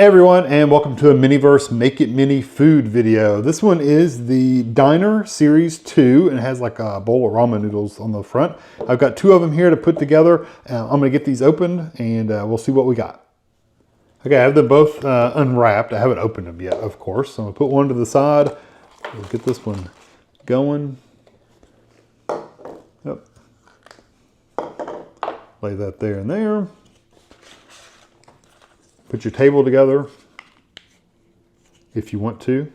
Hey everyone, and welcome to a MiniVerse Make It Mini food video. This one is the Diner Series 2 and it has like a bowl of ramen noodles on the front. I've got two of them here to put together. I'm gonna get these opened and we'll see what we got. Okay, I have them both unwrapped. I haven't opened them yet, of course. So I'm gonna put one to the side. We'll get this one going. Yep. Lay that there and there. Put your table together if you want to.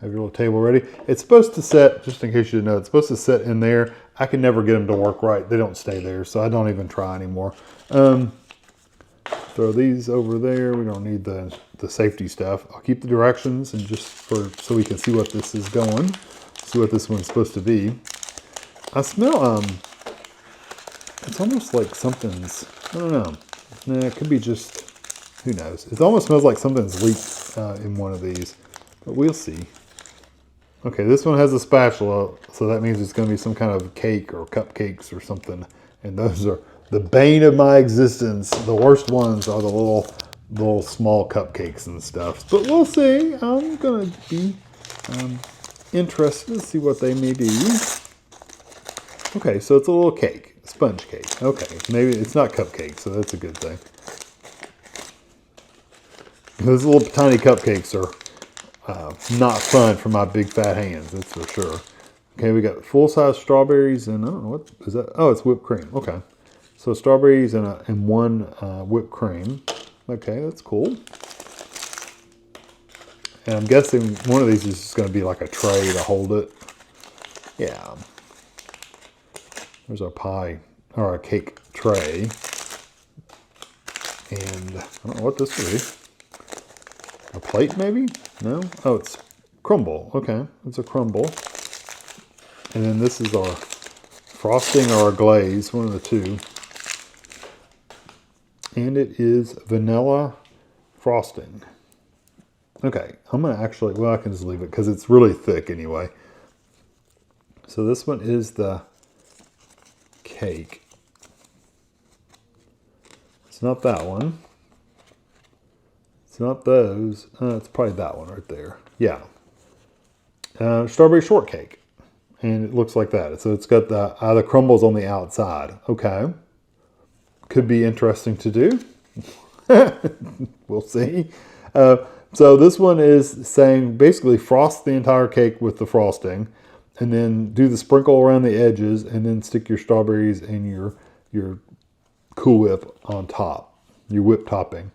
Have your little table ready. It's supposed to set, just in case you didn't know, it's supposed to set in there. I can never get them to work right. They don't stay there, so I don't even try anymore. Throw these over there. We don't need the safety stuff. I'll keep the directions and just so we can see what this is going. See what this one's supposed to be. I smell, it's almost like something's, I don't know. Nah, it could be just, who knows? It almost smells like something's leaked in one of these, but we'll see. Okay, this one has a spatula, so that means it's going to be some kind of cake or cupcakes or something. And those are the bane of my existence. The worst ones are the little small cupcakes and stuff. But we'll see. I'm going to be interested to see what they may be. Okay, so it's a little cake, sponge cake. Okay, maybe it's not cupcake, so that's a good thing. Those little tiny cupcakes are not fun for my big fat hands, that's for sure. Okay, we got full-size strawberries and I don't know, what is that? Oh, it's whipped cream. Okay, so strawberries and one whipped cream. Okay, that's cool. And I'm guessing one of these is just going to be like a tray to hold it. Yeah. There's our pie or our cake tray. And I don't know what this would be. A plate maybe? No? Oh, it's crumble. Okay, it's a crumble. And then this is our frosting or our glaze, one of the two. And it is vanilla frosting. Okay, I'm going to actually, well, I can just leave it because it's really thick anyway. So this one is the cake. It's not that one. It's not those. It's probably that one right there. Yeah. Strawberry shortcake. And it looks like that. So it's got the crumbles on the outside. Okay. Could be interesting to do. We'll see. So this one is saying basically frost the entire cake with the frosting. And then do the sprinkle around the edges. And then stick your strawberries and your Cool Whip on top. Your whipped topping.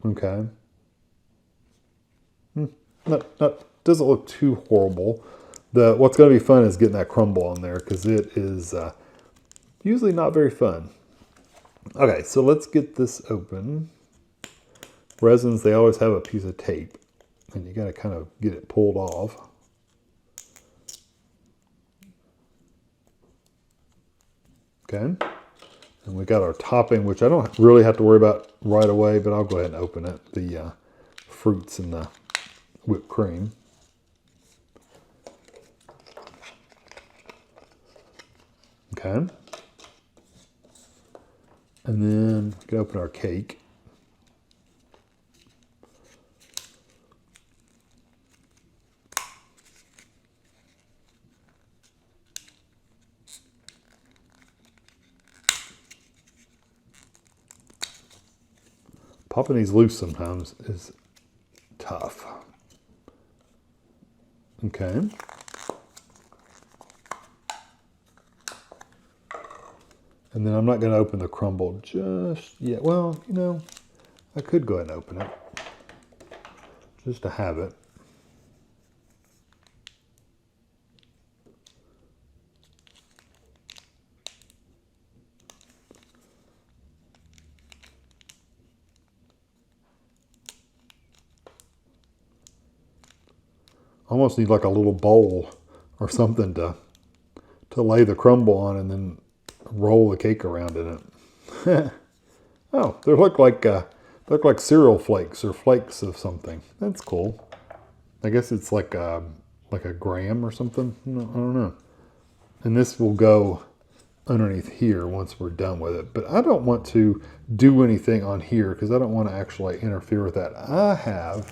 Okay. No, doesn't look too horrible. What's going to be fun is getting that crumble on there because it is usually not very fun. Okay, so let's get this open. Resins, they always have a piece of tape and you got to kind of get it pulled off. Okay. And we got our topping, which I don't really have to worry about right away, but I'll go ahead and open it. The fruits and the whipped cream. Okay. And then we can open our cake. Popping these loose sometimes is tough. Okay. And then I'm not going to open the crumble just yet. Well, you know, I could go ahead and open it just to have it. Almost need like a little bowl or something to lay the crumble on and then roll the cake around in it. Oh, they look like cereal flakes or flakes of something. That's cool. I guess it's like a graham or something. I don't know. And this will go underneath here once we're done with it. But I don't want to do anything on here because I don't want to actually interfere with that. I have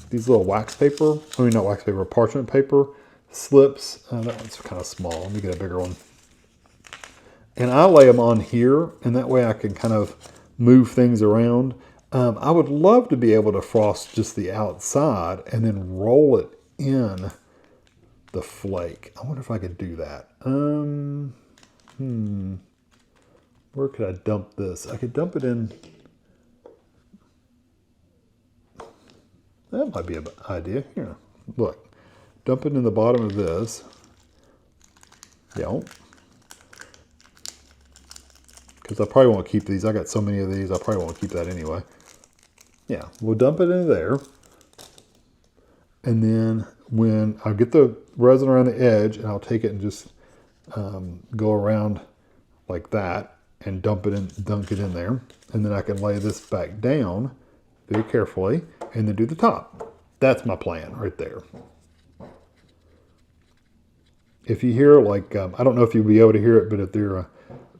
these little wax paper, I mean not wax paper, parchment paper slips. That one's kind of small. Let me get a bigger one. And I lay them on here, and that way I can kind of move things around. I would love to be able to frost just the outside and then roll it in the flake. I wonder if I could do that. Where could I dump this? I could dump it in. That might be an idea. Here, look. Dump it in the bottom of this. Yeah. Because I probably won't keep these. I got so many of these, I probably won't keep that anyway. Yeah, we'll dump it in there. And then when I get the resin around the edge, and I'll take it and just go around like that and dunk it in there. And then I can lay this back down very carefully and then do the top. That's my plan right there. If you hear, like, I don't know if you'll be able to hear it, but if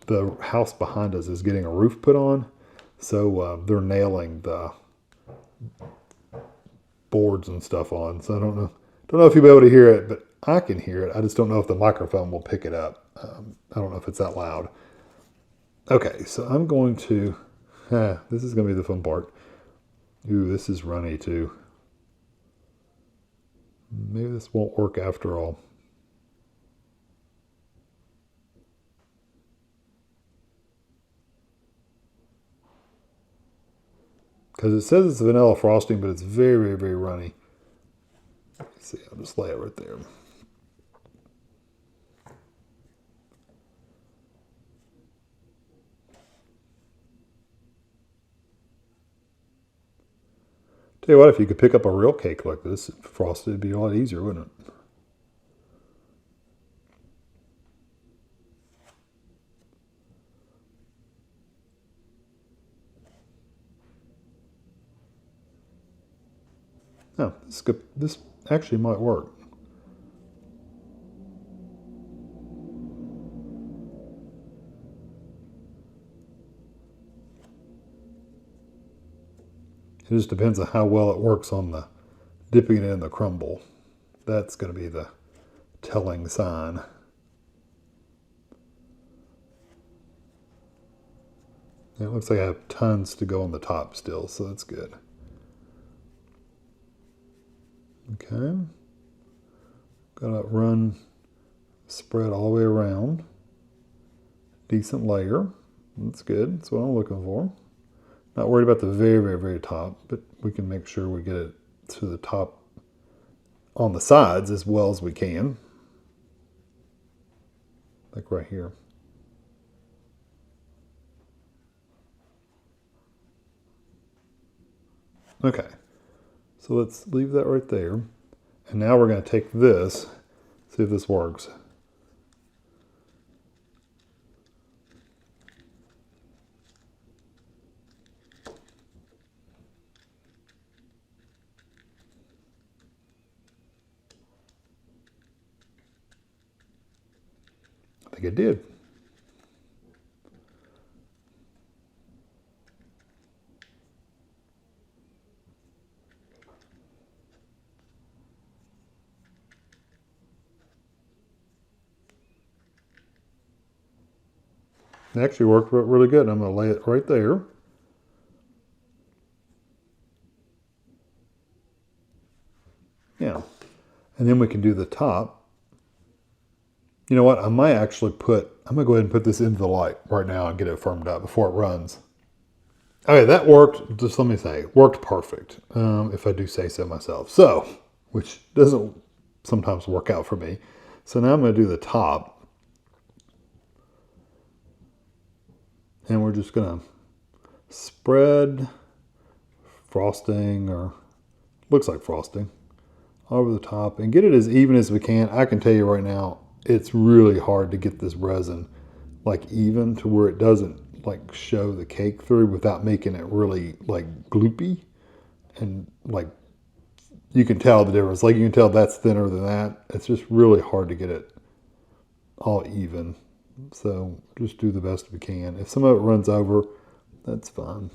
the house behind us is getting a roof put on, so they're nailing the boards and stuff on. So I don't know if you'll be able to hear it, but I can hear it. I just don't know if the microphone will pick it up. I don't know if it's that loud. Okay, so I'm going to, this is going to be the fun part. Ooh, this is runny too. Maybe this won't work after all. Because it says it's vanilla frosting, but it's very, very, very runny. Let's see, I'll just lay it right there. Tell you what, if you could pick up a real cake like this, frosted, it'd be a lot easier, wouldn't it? Oh, this actually might work. It just depends on how well it works on the dipping it in the crumble. That's going to be the telling sign. It looks like I have tons to go on the top still, so that's good. Okay. Gotta run spread all the way around. Decent layer. That's good. That's what I'm looking for. Not worried about the very, very, very top, but we can make sure we get it to the top on the sides as well as we can. Like right here. Okay. So let's leave that right there. And now we're going to take this, see if this works. I think it did. It actually worked really good. I'm going to lay it right there. Yeah. And then we can do the top. You know what? I might actually I'm going to go ahead and put this into the light right now and get it firmed up before it runs. Okay, that worked. Just let me say, worked perfect, if I do say so myself. So, which doesn't sometimes work out for me. So now I'm going to do the top. And we're just going to spread frosting, or looks like frosting, over the top and get it as even as we can. I can tell you right now, it's really hard to get this resin like even to where it doesn't like show the cake through without making it really like gloopy. And like you can tell the difference. Like you can tell that's thinner than that. It's just really hard to get it all even. So just do the best we can. If some of it runs over, that's fine.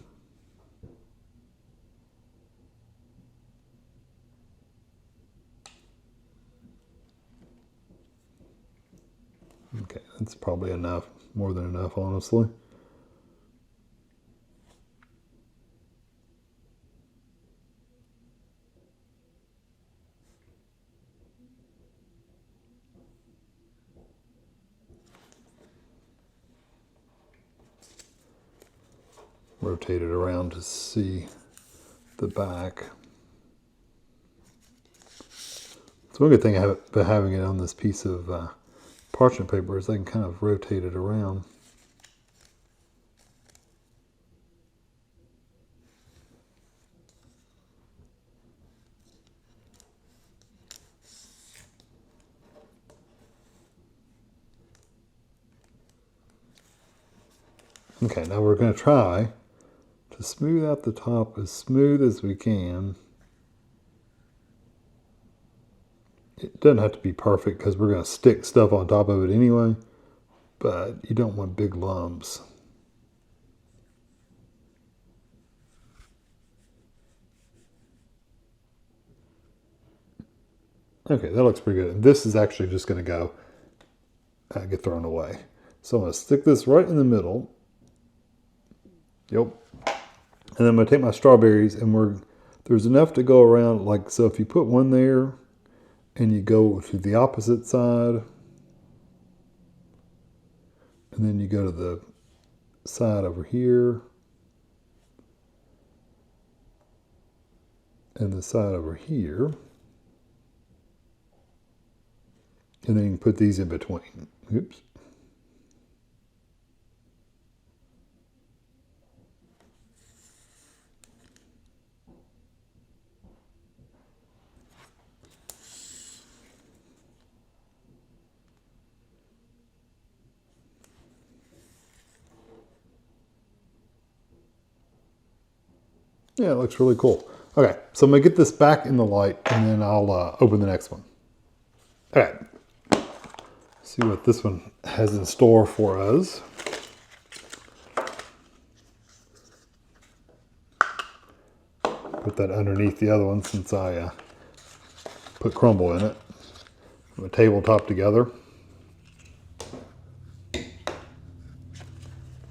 Okay, that's probably enough, more than enough, honestly. Rotate it around to see the back. So one good thing about having it on this piece of parchment paper is I can kind of rotate it around. Okay, now we're going to try to smooth out the top as smooth as we can. It doesn't have to be perfect because we're going to stick stuff on top of it anyway, but you don't want big lumps. Okay, that looks pretty good. And this is actually just going to go get thrown away. So I'm going to stick this right in the middle. Yep. And then I'm going to take my strawberries and there's enough to go around. Like, so if you put one there and you go to the opposite side, and then you go to the side over here, and the side over here, and then you can put these in between. Oops. Yeah, it looks really cool. Okay, so I'm gonna get this back in the light and then I'll open the next one. All right, see what this one has in store for us. Put that underneath the other one since I put crumble in it. Put a tabletop together.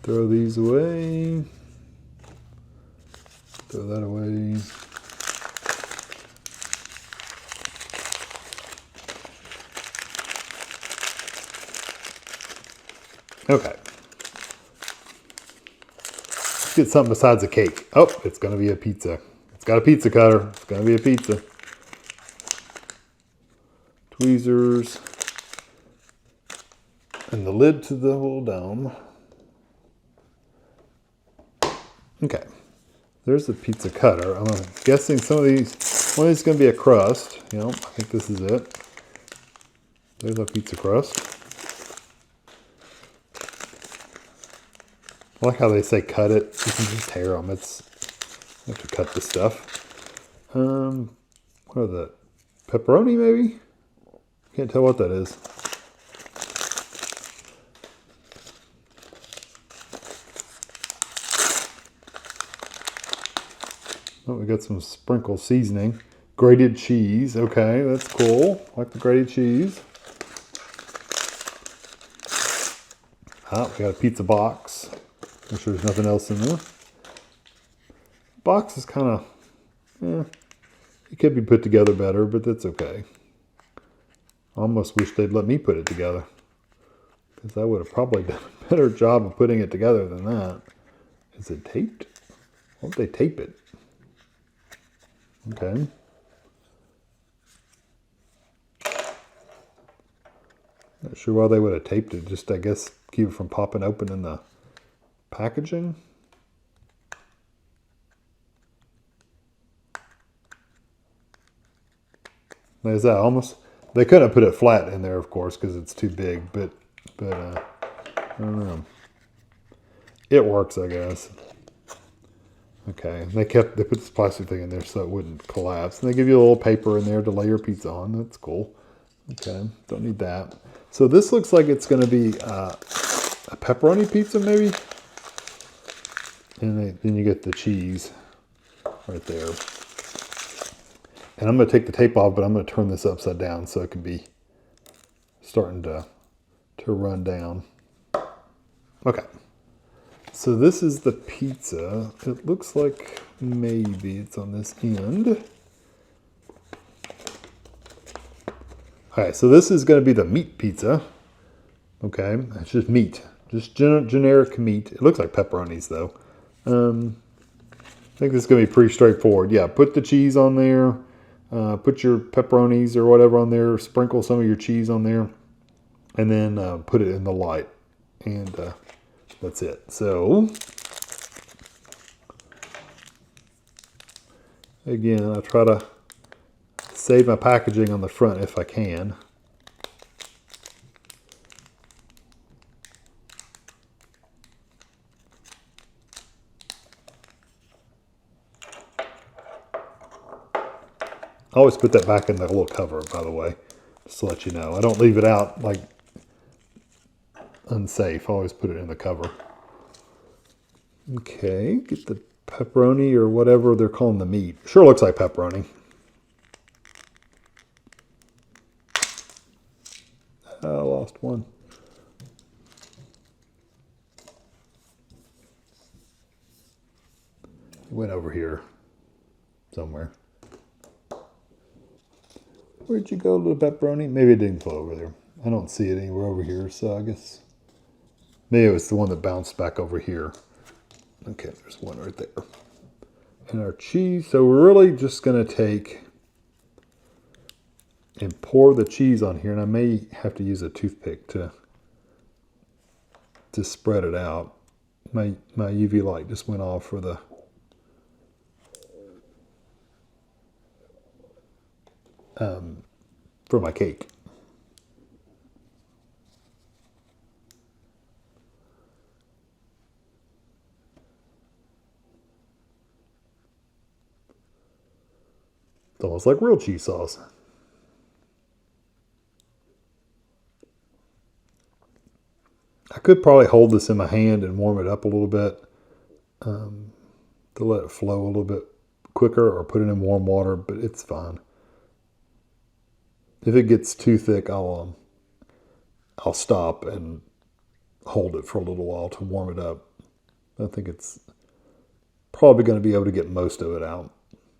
Throw these away. Throw that away. Okay. Let's get something besides a cake. Oh, it's going to be a pizza. It's got a pizza cutter. It's going to be a pizza. Tweezers. And the lid to the whole dome. Okay. There's the pizza cutter. I'm guessing one of these is going to be a crust. You know, I think this is it. There's a pizza crust. I like how they say cut it. You can just tear them. You have to cut this stuff. What are the pepperoni maybe? Can't tell what that is. Oh, we got some sprinkle seasoning. Grated cheese. Okay, that's cool. I like the grated cheese. Ah, we got a pizza box. Make sure there's nothing else in there. Box is kind of, it could be put together better, but that's okay. I almost wish they'd let me put it together, because I would have probably done a better job of putting it together than that. Is it taped? Why would they tape it? Okay. Not sure why they would have taped it. Just, I guess, keep it from popping open in the packaging. Is that almost? They couldn't put it flat in there, of course, because it's too big. But I don't know. It works, I guess. Okay, they put this plastic thing in there so it wouldn't collapse. And they give you a little paper in there to lay your pizza on. That's cool. Okay, don't need that. So this looks like it's going to be a pepperoni pizza maybe. And then you get the cheese right there. And I'm going to take the tape off, but I'm going to turn this upside down so it can be starting to run down. Okay. So this is the pizza. It looks like maybe it's on this end. All right, so this is going to be the meat pizza. Okay, it's just meat. Just generic meat. It looks like pepperonis though. I think this is going to be pretty straightforward. Yeah, put the cheese on there. Put your pepperonis or whatever on there. Sprinkle some of your cheese on there. And then put it in the light. And that's it. So, again, I try to save my packaging on the front if I can. I always put that back in the little cover, by the way, just to let you know. I don't leave it out like unsafe. I always put it in the cover. Okay, get the pepperoni or whatever they're calling the meat. Sure looks like pepperoni. I lost one. It went over here somewhere. Where'd you go, little pepperoni? Maybe it didn't go over there. I don't see it anywhere over here, so I guess maybe it was the one that bounced back over here. Okay, there's one right there. And our cheese. So we're really just going to take and pour the cheese on here. And I may have to use a toothpick to spread it out. My UV light just went off for the for my cake. It's almost like real cheese sauce. I could probably hold this in my hand and warm it up a little bit to let it flow a little bit quicker, or put it in warm water, but it's fine. If it gets too thick, I'll stop and hold it for a little while to warm it up. I think it's probably going to be able to get most of it out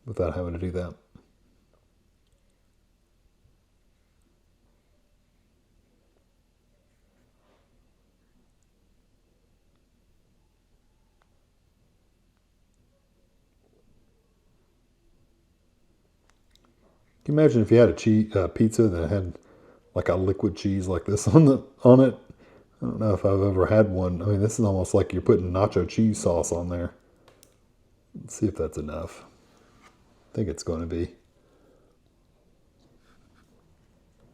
without having to do that. Can you imagine if you had a pizza that had like a liquid cheese like this on it? I don't know if I've ever had one. I mean, this is almost like you're putting nacho cheese sauce on there. Let's see if that's enough. I think it's going to be.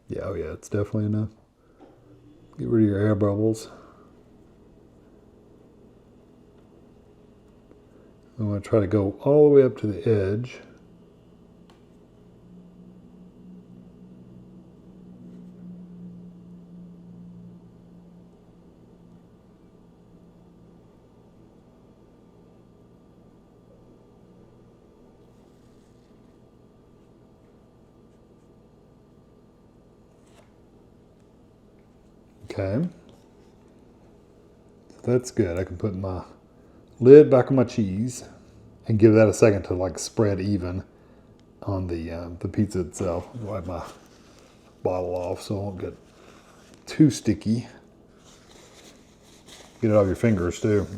Yeah, oh yeah, it's definitely enough. Get rid of your air bubbles. I'm going to try to go all the way up to the edge. Okay, so that's good. I can put my lid back on my cheese and give that a second to like spread even on the pizza itself. Wipe my bottle off so it won't get too sticky. Get it off your fingers too.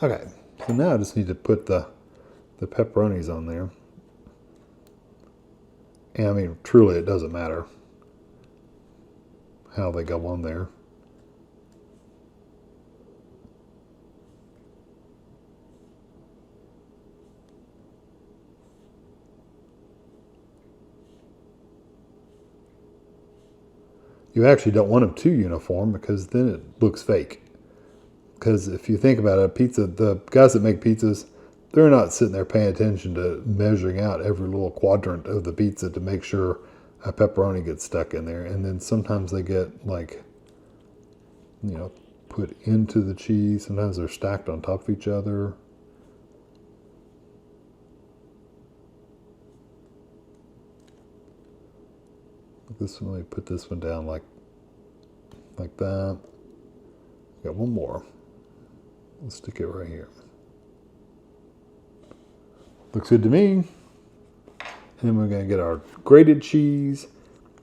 Okay, so now I just need to put the pepperonis on there. And I mean, truly, it doesn't matter how they go on there. You actually don't want them too uniform because then it looks fake. Because if you think about it, a pizza, the guys that make pizzas, they're not sitting there paying attention to measuring out every little quadrant of the pizza to make sure a pepperoni gets stuck in there. And then sometimes they get like you know, put into the cheese. Sometimes they're stacked on top of each other. This one, let me put this one down like that. Got one more. Let's stick it right here. Looks good to me. And then we're going to get our grated cheese,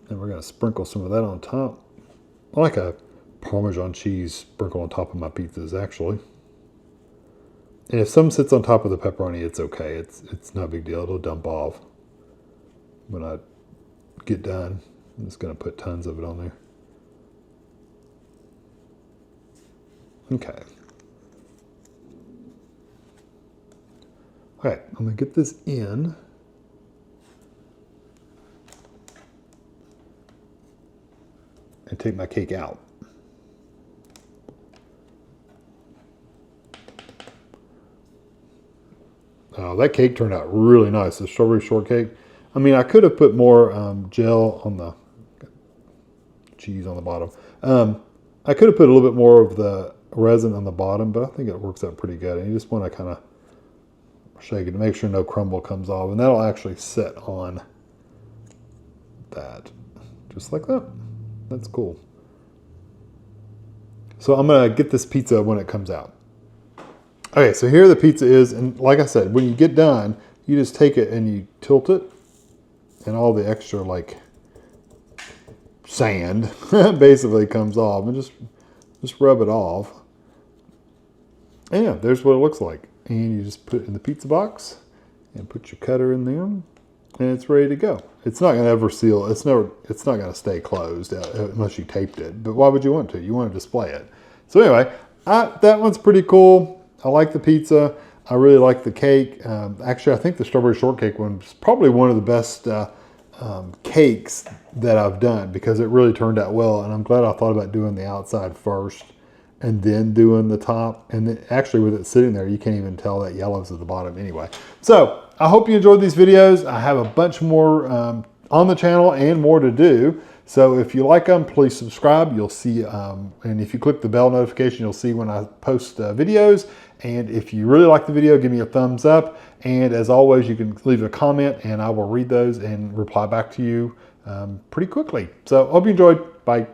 and we're going to sprinkle some of that on top. I like a Parmesan cheese sprinkle on top of my pizzas, actually. And if some sits on top of the pepperoni, it's okay. It's no big deal. It'll dump off when I get done. I'm just going to put tons of it on there. Okay. All right, I'm going to get this in. And take my cake out. Oh, that cake turned out really nice, the strawberry shortcake. I mean, I could have put more gel on the cheese on the bottom. I could have put a little bit more of the resin on the bottom, but I think it works out pretty good. And you just want to kind of shake it to make sure no crumble comes off. And that'll actually set on that, just like that. That's cool. So I'm going to get this pizza when it comes out. Okay, so here the pizza is. And like I said, when you get done, you just take it and you tilt it. And all the extra, like, sand basically comes off. And just rub it off. And yeah, there's what it looks like. And you just put it in the pizza box. And put your cutter in there. And it's ready to go. It's not going to ever seal. It's not going to stay closed unless you taped it. But why would you want to? You want to display it. So anyway, that one's pretty cool. I like the pizza. I really like the cake. Actually, I think the strawberry shortcake one is probably one of the best cakes that I've done because it really turned out well. And I'm glad I thought about doing the outside first and then doing the top. And then actually with it sitting there, you can't even tell that yellow's at the bottom anyway. So I hope you enjoyed these videos. I have a bunch more on the channel and more to do. So if you like them, please subscribe. You'll see, and if you click the bell notification, you'll see when I post videos. And if you really like the video, give me a thumbs up. And as always, you can leave a comment and I will read those and reply back to you pretty quickly. So hope you enjoyed. Bye.